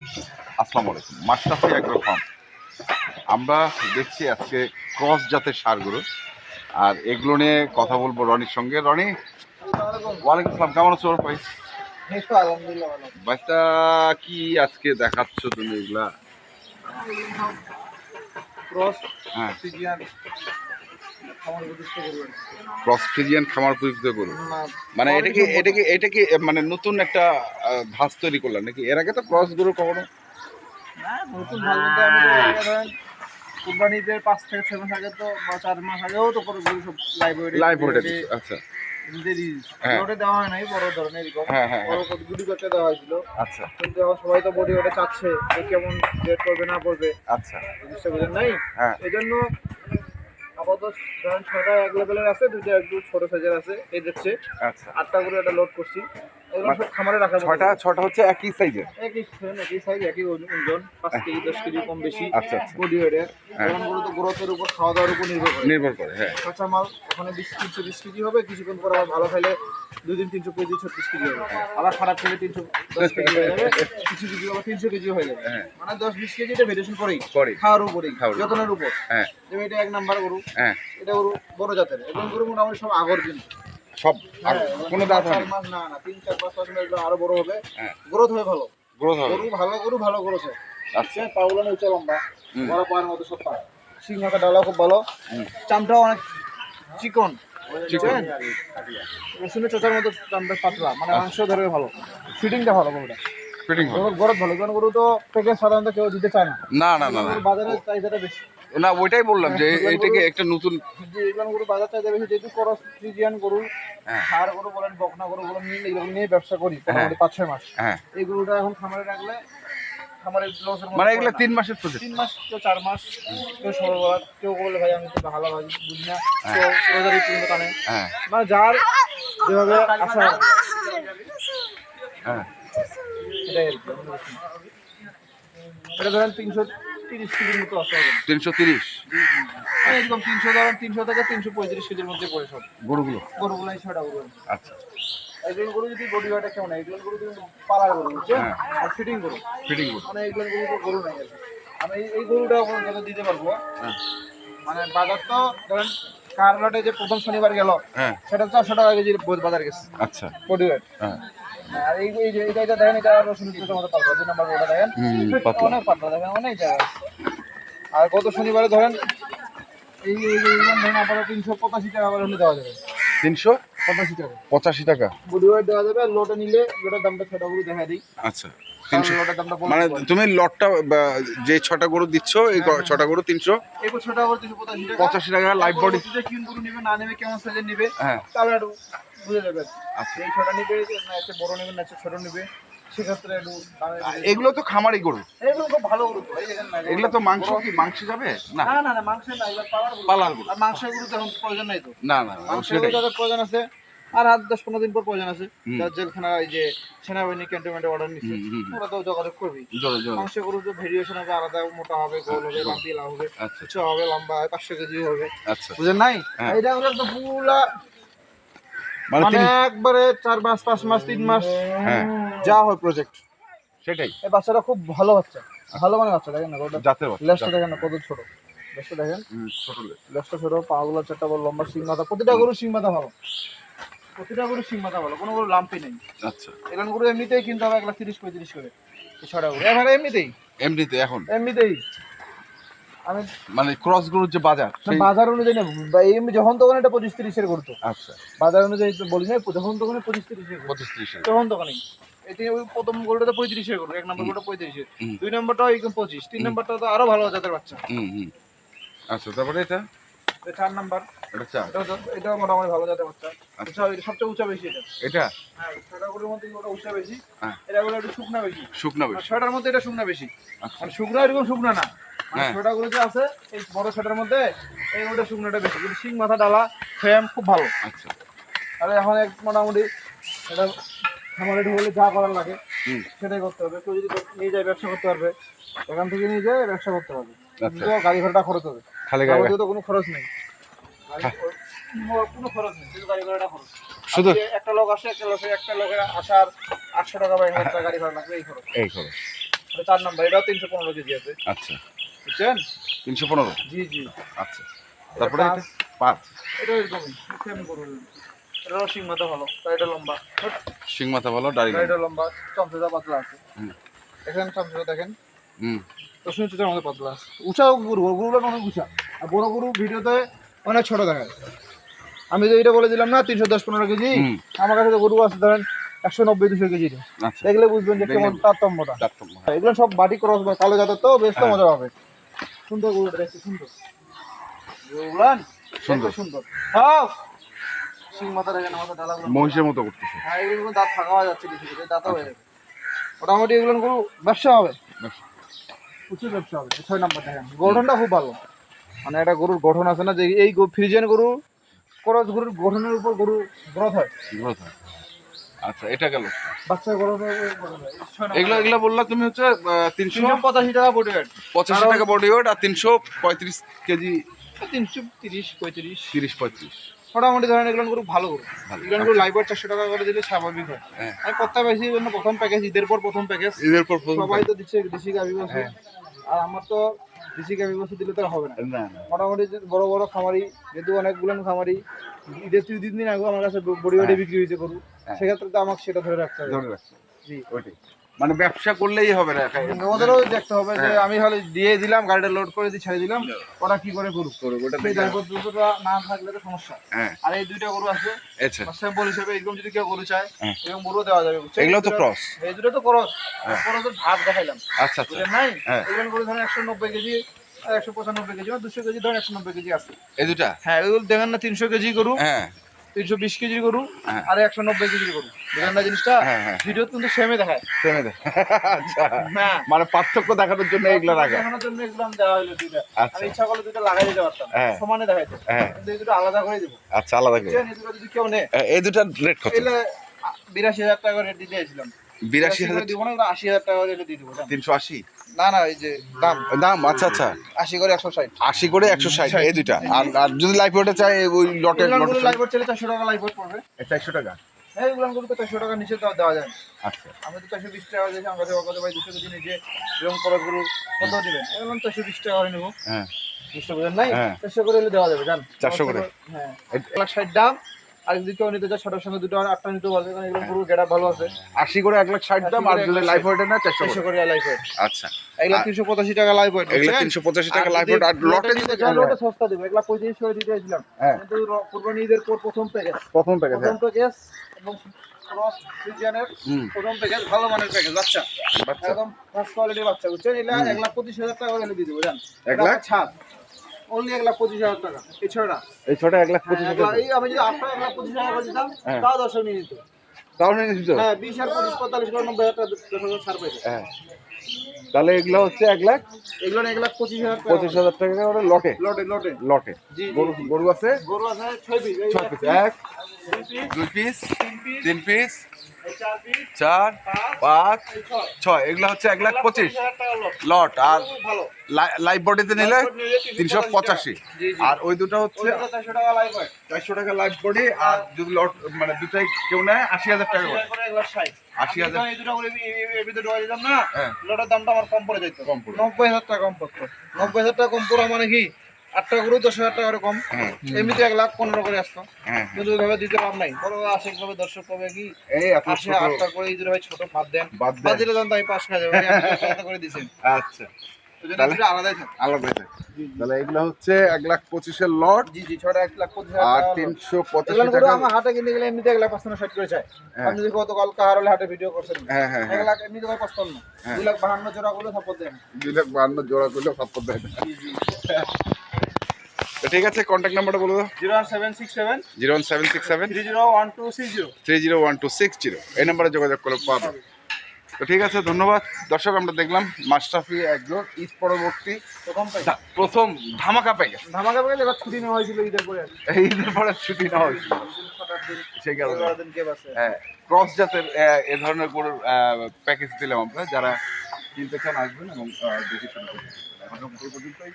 আসসালামু আলাইকুম। Mashrafe agro farm. আমরা দেখছি আজকে ক্রস জাতের ষাঁড়গুলো, আর এগুলো নিয়ে কথা বলবো রনির সঙ্গে। রনি, ওয়ালাইকুম আসসালাম, কেমন আছো ভাই? আলহামদুলিল্লাহ ভালো। ভাইটা কি আজকে দেখাচ্ছ তুমি এগুলা? ক্রস হ্যাঁ, ফ্রিজিয়ান খামার প্রতিষ্ঠা করবেন ক্রস ফ্রিজিয়ান খামার পরিচিত করো। না মানে কোয়ালিটি সম্পন্ন। এটা কি মানে নতুন একটা ধাঁচ তৈরি করলাম নাকি? এর আগে তো ক্রস গরু কখনো? না নতুন ভালো বলতে আমি তো এর আগে ধরেন কুরবানিদের ৫ থেকে ৬ মাস আগে তো বা ৪ মাস আগেও তো করে গরু সব লাইভ লাইভ ওয়েটে ওয়েটে দিচ্ছে, আচ্ছা। দিয়ে হ্যাঁ ওটা দেওয়া হয় নাই বড় ধরনের এরকম হ্যাঁ হ্যাঁ বড় হ্যাঁ, কত গুটি করতে দেওয়া হয়েছিল। আচ্ছা কিন্তু এখন সবাই তো বডি ওটা চাচ্ছে যে কেমন রেট করবে না করবে আচ্ছা। জিনিসটা বুঝেন নাই। হ্যাঁ, এই জন্য আপাতত ধরেন ৬টা এক লেভেলের আছে, 2টা একটু ছোট সাইজের আছে এই দেখছে। আচ্ছা। 8টা করে এটা লোড করছি, এগুলো মানে সব খামারে রাখার মতো। ছটা হচ্ছে একই সাইজের? একই সেম একই সাইজ একই ওজন 5 কেজি 10 কেজি কম বেশি আচ্ছা আচ্ছা, বডি ওয়েটের। হ্যাঁ, এখন গুলো তো গ্রোথের উপর খাওয়া দাওয়ার উপর নির্ভর করে। নির্ভর করে, হ্যাঁ। কাঁচামাল ওখানে 320 কেজি হবে, কিছুক্ষণ পর আবার ভালো খাইলে 2 দিন 300 কেজি 36 কেজি হবে, আবার খারাপ খেলে 310 কেজি হয়ে যাবে, কিছু কিছু আবার 300 কেজি হয়ে যাবে। হ্যাঁ, মানে 10-20 কেজি এটা ভেরিয়েশন করেই করে, খাওয়ার উপরেই খাওয়ার উপর। যত্নের উপর। হ্যাঁ যেমন এটা 1 নাম্বার গরু, হ্যাঁ, এটা গরু বড় জাতের এবং গরু মোটামুটি সব আগর কিন্তু। সব আর হ্যাঁ, কোনো দাঁত 4 হয়নি? মাস না না 3-4-5 মাস এগুলো আরো বড় হবে, হ্যাঁ, গ্রোথ হবে ভালো। গ্রোথ হবে। গরু ভালো গ্রোথ হয়। আচ্ছা, পাগুলো উঁচা লম্বা, হুম বড় পায়ের মতো সব পা, সিং মাথা ডালা খুব ভালো, হুম, চামটাও অনেক চিকন, চিকন, বুঝছেন? রসুনের চোচার মতো চামটা পাতলা, মানে মাংস ধরে ভালো, ফিটিংটা ভালো গরুটা। ফিটিং হবে। গরু ভালো, কারণ গরু তো প্যাকেজ সাধারণত কেউ দিতে চায় না। না না না না, গরুর বাজারে চাহিদাটা বেশি। না ওইটাই বললাম যে এগুলো এইটাকে গরু একটা নতুন। যে এগুলো গরু বাজার চাহিদা বেশি, যেহেতু ক্রস ফ্রিজিয়ান গরু, হ্যাঁ ষাঁড় গরু বলেন বকনা গরু বলেন, এগুলো নিয়ে ব্যবসা করি হ্যাঁ মোটামুটি 5-6 মাস। হ্যাঁ, এই গরুটা এখন খামারে রাখলে খামারের লসের মানে মধ্যে পড়ে এগুলো না। 3 মাসের প্রজেক্ট? 3 মাস, কেউ 4 মাস, কেউ 16 বার, কেউ বলে ভাই আমি তো ভালো ভাই বুঝি না, হ্যাঁ কেউ রোজারি পর্যন্ত টানে। হ্যাঁ মানে যার যেভাবে আশা হ্যাঁ, এটাই আর কি, অন্য কিছু না। এটা ধরেন 330 কেজির মতো আছে এখন। 330 একদম 300 ধরেন 300 থেকে 335 কেজির মধ্যে পড়ে সব গরুগুলো? গরুগুলো, এই 6টা গরু। আচ্ছা, একজন গরু যদি বডি ওয়েটে কেমন, একজন গরু কিন্তু পালার গরু, বুঝছেন? হ্যাঁ, আর ফিটিং গরু, ফিটিং গরু, মানে একজন গরু তো গরু নাই আর কি। আমি এই গরুটা এখন যত দিতে পারবো, হ্যাঁ মানে বাজার তো ধরেন কারলটে যে প্রথম শনিবার গেল, হ্যাঁ, সেটা 400 টাকা কেজির বাজার গেছে আচ্ছা, বডি ওয়েট। হ্যাঁ, আর এই যে এটা দেখেন, এটা রসুন চোখের মতো পাতলা, 2 নম্বর ওটা দেখেন পাতলা, অনেক পাতলা, দেখেন অনেক জায়গা আছে। আর গত শনিবারে ধরেন এই ধরেন আপাতত 385 টাকা করে হলে দেওয়া যাবে। 85 টাকা 385 টাকা? বডি ওয়েট দেওয়া যাবে। আর লোটে নিলে লোটের দামটা ছোট করে দেখা দিই, আচ্ছা, কারণ 300 লোটের দামটা বলে মানে দেবো। তুমি লটটা যে 6টা গরু দিচ্ছ, এই হ্যাঁ, হ্যাঁ, 6টা গরু 300 2100 টাকা করে 385 টাকা। 85 টাকা লাইভ বডি। পরবর্তীতে কিন গরু নিবে না নেবে, কেমন সাইজের নিবে, হ্যাঁ তাহলে একটু বুঝে যাবে। আচ্ছা, এই ছোটা নিবে না এসে বড় নিবে না এসে ছোট নিবে, সেক্ষেত্রে একটু দামে এগুলো তো খামারি গরু, এগুলো খুব ভালো গরু তো, এই দেখেন না, এগুলো তো মাংস কি মাংস যাবে না? না না না মাংসের না, এগুলো পালার গরু। পালার গরু? আর মাংসের গরু তো এখন প্রয়োজন নাই তো। না না, মাংসের গরু সেটাই। যাদের প্রয়োজন আছে, আর 10-15 দিন পর প্রয়োজন আছে, হুম যার জেলখানা এই যে সেনাবাহিনী ক্যান্টনমেন্টে অর্ডার নিচ্ছে, হুম হুম, ওরা তো যোগাযোগ করবেই। জোরে জোরে, মাংসের গরুর যে ভেরিয়েশন হবে আলাদা, মোটা হবে, গোল হবে, লাম্পিলা হবে, আচ্ছা উঁচা হবে, লম্বা হবে, 500 কেজি হবে, আচ্ছা, বুঝেন নাই? হ্যাঁ। এইটা হলো একদম পুরা, মানে মানে একবারে 4 মাস 5 মাস 3 মাস হ্যাঁ যা হয় প্রজেক্ট। সেটাই, এই বাচ্চাটা খুব ভালো বাচ্চা, ভালো মানে বাচ্চা, দেখেন না গরুটা জাতের বাচ্চা, লেজটা দেখেন না কত ছোট, লেজটা দেখেন, ছোট লেজ। লেজটা ছোট, পাগুলো 4টা বড় লম্বা, সিং মাথা, প্রতিটা গরু সিং মাথা ভালো, প্রতিটা গরু সিং মাথা ভালো, কোনো গরু লাম্পি নেই। আচ্ছা, এখান গরু এমনিতেই কিনতে হবে 1,30-35 করে এই 6টা গরু, এবার এমনিতেই এমনিতে এখন এমনিতেই আমি মানে ক্রস গরুর যে বাজার সেই। বাজার অনুযায়ী নেব, এমনি যখন তখন এটা 25-30 করতো, আচ্ছা, বাজার অনুযায়ী তো বলি না, যখন তখন 25-30 করতো, 25-30 তখন তখনই। এটি ওই প্রথম গরুটা তো 35 করতো, 1 নম্বর গরুটা 35, 2 নম্বরটাও এরকম 25, 3 নম্বরটা তো আরো ভালো জাতের বাচ্চা, হুম, আচ্ছা, তারপরে এটা 4 নম্বর, এটা চা, এটা মোটামুটি ভালো জাতের বাচ্চা। আচ্ছা, উঁচা, এটা সবচেয়ে উঁচা বেশি এটা। এটা হ্যাঁ, 6টা গরুর মধ্যে ওটা উঁচা বেশি, হ্যাঁ, এটা গুলো একটু শুকনা বেশি। শুকনা আর বেশি, 6টার মধ্যে এটা শুকনা বেশি, আচ্ছা, মানে শুকনা এরকম শুকনা না, মানে হ্যাঁ 6টা গরু যে আছে এই বড় 6টার মধ্যে এই ওটা শুকনাটা বেশি, কিন্তু শিং মাথা ডালা ফ্রেম খুব ভালো। আচ্ছা, আর এখন এক মোটামুটি এটা খামারে ঢুকলে যা করার লাগে হুম, সেটাই করতে হবে। কেউ যদি নিয়ে যায় ব্যবসা করতে পারবে, এখান থেকে নিয়ে যায় ব্যবসা করতে পারবে, আচ্ছা, কিন্তু গাড়ি ভাড়াটা খরচ হবে, খালি গায়ে যাবতীয় তো কোনো খরচ নেই, হ্যাঁ। কোনো খরচ নেই, শুধু গাড়ি ভাড়াটা খরচ। শুধু একটা লোক আসে, একটা লোকের আসার 800 টাকা বা 1000 টাকা গাড়ি ভাড়া লাগবে, এই খরচ। এই খরচ। এটা 4 নাম্বার, এটাও 315 কেজি আছে। আচ্ছা, বুঝছেন? 315। জি জি। আচ্ছা, তারপরে এটা 5। এটা এরকমই সেম করুন। এটাও শিং মাথা ভালো, গাড়িটা লম্বা, শিং মাথা ভালো, দাড়ি গাড়িটা লম্বা, চমচটা পাতলা আছে। হুম। এখানে চমচটা দেখেন, হুম। রসুন চুটার মধ্যে পাতলা আছে। উঁচা গরুগুলো অনেক উঁচা, আর বড় গরু ভিডিওতে অনেক ছোট দেখায়। আমি যে এটা বলে দিলাম না 310-15 কেজি, হুম। আমার কাছে তো গরু আছে ধরেন 190-200 কেজি। আচ্ছা, দেখলে বুঝবেন যে কেমন তারতম্যটা। এগুলো সব বাটি ক্রস বা কালো জাতের, তো বেশ তো হ্যাঁ। মজা পাবে। সুন্দর গরুটা দেখতে, সুন্দর গরুগুলান, সুন্দর। সুন্দর সুন্দর। হ্যাঁ, সিং মাথা দেখেন, মাথা ডালাগুলো মহিষের মতো করতেছে। হ্যাঁ, এগুলো দাঁত ফাঁকা হয়ে যাচ্ছে, কিছু কিছু দাঁতও হয়ে যাবে। মোটামুটি এগুলো গরু ব্যবসা হবে, প্রচুর ব্যবসা হবে। 6 নাম্বার দেখেন, গঠনটা খুব ভালো। মানে একটা গরুর গঠন আছে না, যে এই ফ্রিজিয়ান গরু ক্রস গরুর গঠনের উপর গরু গ্রোথ হয়। গ্রোথ হয়। আচ্ছা, এটা গেল। বাচ্চার গঠনের উপর গ্রোথ হয়। 6 নাম্বার এগুলো এগুলো বললা তুমি হচ্ছে 385 টাকা বডি ওয়েট। 385 টাকা বডি ওয়েট, আর 335 কেজি। 330-35 30-35 মোটামুটি ধরেন এগুলো গরু ভালো গরু। ভালো। এগুলো গরু লাইভ 400 টাকা করে দিলে স্বাভাবিক হয়। হ্যাঁ। আমি প্রত্যেক বেশি জন্য প্রথম প্যাকেজ, ঈদের পর প্রথম প্যাকেজ। এদের পর সবাই তো দিচ্ছে দেশি গাভী বসে, হ্যাঁ। আর আমার তো দেশি গাভী বসে দিলে তো আর হবে না। না না। মোটামুটি যে বড় বড় খামারি, যেহেতু অনেকগুলো খামারি ঈদের 2 দিন আগে আমার কাছে বডি ওয়েটে বিক্রি হয়েছে গরু, হ্যাঁ। সেক্ষেত্রে তো আমাকে সেটা ধরে রাখতে হবে। ধরে রাখছো। জি, ওইটাই। মানে ব্যবসা করলেই হবে না। ওদেরও দেখতে হবে যে হ্যাঁ। আমি হলে দিয়ে দিলাম, গাড়িটা লোড করে দিয়ে ছেড়ে দিলাম, ওরা কি করে করুক। ওটা সেই দায়বদ্ধতা না থাকলে তো সমস্যা। হ্যাঁ। আর এই 2টা গরু আছে আচ্ছা, স্যাম্পল হিসেবে, এরকম যদি কেউ গরু চায় হ্যাঁ। এরকম গরু দেওয়া যাবে। বুঝছেন? এগুলো তো ক্রস। এই 2টা তো ক্রস, হ্যাঁ। ক্রসের ভাগ দেখাইলাম। আচ্ছা আচ্ছা। বুঝলেন নাই? হ্যাঁ। এগুলো গরু ধরেন 190 কেজি আর 195 কেজি, 200 কেজি ধরেন 190 কেজি আছে। এই দুটা। হ্যাঁ, এগুলো দেখেন না 300 কেজি গরু, হ্যাঁ 320 কেজির গরু, হ্যাঁ আর 190 কেজির গরু। বুঝলেন না জিনিসটা? হ্যাঁ হ্যাঁ। ভিডিও কিন্তু সেমই দেখায়। সেমে দে। আচ্ছা, হ্যাঁ, মানে পার্থক্য দেখানোর জন্য এগুলো রাখা। দেখানোর জন্য এগুলো আমি দেওয়া হলো 2টা। আচ্ছা। আমি ইচ্ছা করলে 2টা লাগাই দিতে পারতাম, হ্যাঁ। সমানে দেখাইতে, হ্যাঁ। কিন্তু এই 2টা আলাদা করে দেবো। আচ্ছা, আলাদা করে। বুঝছেন? এই 2টা যদি কেউ নেয়, এই দুটার রেট কত? এলে 82,000 টাকা রেট দিতে চাইছিলাম। 82,000। দিব না, 80,000 টাকা রেটে দিয়ে দেবো। 380 না না, এই যে দাম দাম। আচ্ছা আচ্ছা, 80 করে 160। 80 করে 160 এই দুইটা। আর আর যদি লাইফ ওয়েটে চাই ওই লটে এগুলো লাইভ চলে 400 টাকা লাইভ পড়বে। 400 টাকা। হ্যাঁ, এগুলো গরু তো 400 টাকা নিচে দেওয়া যায় না। আচ্ছা আমি তো 420 টাকা দিয়েছি, আমার কাছে কত ভাই 200 কেজি নিজে এরকম খরচ গরু কত দিবেন? এগুলো 420 টাকা করে নেবো। হ্যাঁ। বুঝতে পারলেন নাই? হ্যাঁ। 400 করে হলে দেওয়া যাবে, জান। 400 করে। হ্যাঁ, 1,60,000 দাম। আর যদি কেউ নিতে চায় ছোটোর সঙ্গে 2টা 8টা নিতে পারবে, কারণ এগুলো গরু গেটা ভালো আছে। 80 করে 1,60,000 দাম, আর যদি লাইফ ওয়েটে না 400 400 করে। করে লাইভ ওয়েট। আচ্ছা, এগুলো 385 টাকা লাইভ ওয়েট। এগুলা 385 টাকা লাইফ ওয়েট, আর লটে নিতে চাই লটে সস্তা দেবে, এগুলা 35 করে দিতে চাইছিলাম। হ্যাঁ। কিন্তু কুরবানি ঈদের পর প্রথম প্যাকেজ, প্রথম প্যাকেজ। প্রথম প্যাকেজ এবং ক্রস ফ্রিজিয়ানের হুম। প্রথম প্যাকেজ, ভালো মানের প্যাকেজ। বাচ্চা বাচ্চা একদম ফার্স্ট কোয়ালিটির বাচ্চা। বুঝছেন? এগুলা 1,25,000 টাকা করে দিয়ে দেবো, জান। 1 লাখ? ছাড় অনলি 1,25,000 টাকা। এই ছড়া এই ছোট 1,25,000 টাকা। এই আমি যদি 8টা 1,25,000 টাকা করে দিতাম, হ্যাঁ। তাও দর্শক নিয়ে নিত। তাও নিয়ে দিত। হ্যাঁ, 20 আর 25, 45 করে 90,000 টাকা 10,000 ছাড় পেয়ে যায়। হ্যাঁ, তাহলে এগুলো হচ্ছে 1,25,000 এগুলো 1,25,000 টাকা টাকা করে লটে। লটে লটে। লটে জি, জি, গরু জি। গরু আছে গরু আছে 6 piece, 6 piece. 1 2 piece 3 piece 4 piece 4 5 6, এগুলো হচ্ছে 1,25,000 টাকা লট। লট। আর ভালো লাইভ বডিতে নিলে লাইভ বডি নিলে 385। জি, জি। আর ওই দুটো হচ্ছে 400 টাকা লাইভ হয়। 400 টাকা লাইভ বডি। আর যদি লট মানে দুটাই কেউ নেয় 80,000 টাকা করে। 1,60,000 80,000 এই দুটো করে এই ভিতরে ঢোকা দিতাম না, হ্যাঁ। লটের দামটা আমার কম পড়ে যেত। কম পড়ে। 90,000 টাকা কম পড়তো। 90,000 টাকা কম পড়া মানে কি 8টা গরু 10,000 টাকা করে কম। হ্যাঁ এমনিতে 1,15,000 করে আসতো, হ্যাঁ। কিন্তু ওইভাবে দিতে লাভ নাই। বড় আশেক ভাবে দর্শক পাবে কি এই এত আসে ছোট 8টা করে এই দুটো ভাই ছোট বাদ দেন, বাদ দেন। বাদ দিলে দাম তাই 5 খাওয়া যাবে। ভাই 1,000 করে দিছেন, আচ্ছা, ওই জন্য তাহলে দুটো আলাদাই থাকে। আলাদা আছে। তাহলে এগুলো হচ্ছে 1,25,000 এর লট। জি জি, ছটা 1,25,000 আর টাকা। 385 এগুলো গরু টাকা। আমার হাটে কিনতে গেলে এমনিতে 1,55,60 করে চাই। হ্যাঁ। আপনি যদি গতকাল কাহারলে হাটে ভিডিও করছেন, হ্যাঁ হ্যাঁ হ্যাঁ। 1,00,000 এমনিতে ভাই 55, হ্যাঁ। 2,52,000 জোড়া করলে সাপোর্ট দেন। 2,52,000 জোড়া করলেও সাপোর্ট দেয় না। জি জি। তো ঠিক আছে, কন্ট্যাক্ট নাম্বারটা বলে দাও। 01767 01767 301260। 301260। এই নাম্বারে যোগাযোগ করলে পাবে। তো ঠিক আছে, ধন্যবাদ দর্শক। আমরা দেখলাম মাশরাফি এগ্রো ঈদ পরবর্তী প্রথম ধামাকা প্যাকেজ। ধামাকা পেয়ে এবার ছুটি নেওয়া হয়েছিল ঈদের পরে। এই ঈদের পরে ছুটি নেওয়া হয়েছিল, সেই কারণে। হ্যাঁ, ক্রস জাতের এ ধরনের গরুর প্যাকেজ দিলাম আমরা। যারা কিনতে চান আসবেন এবং দেখে শুনে করবেন। এখন পর্যন্তই।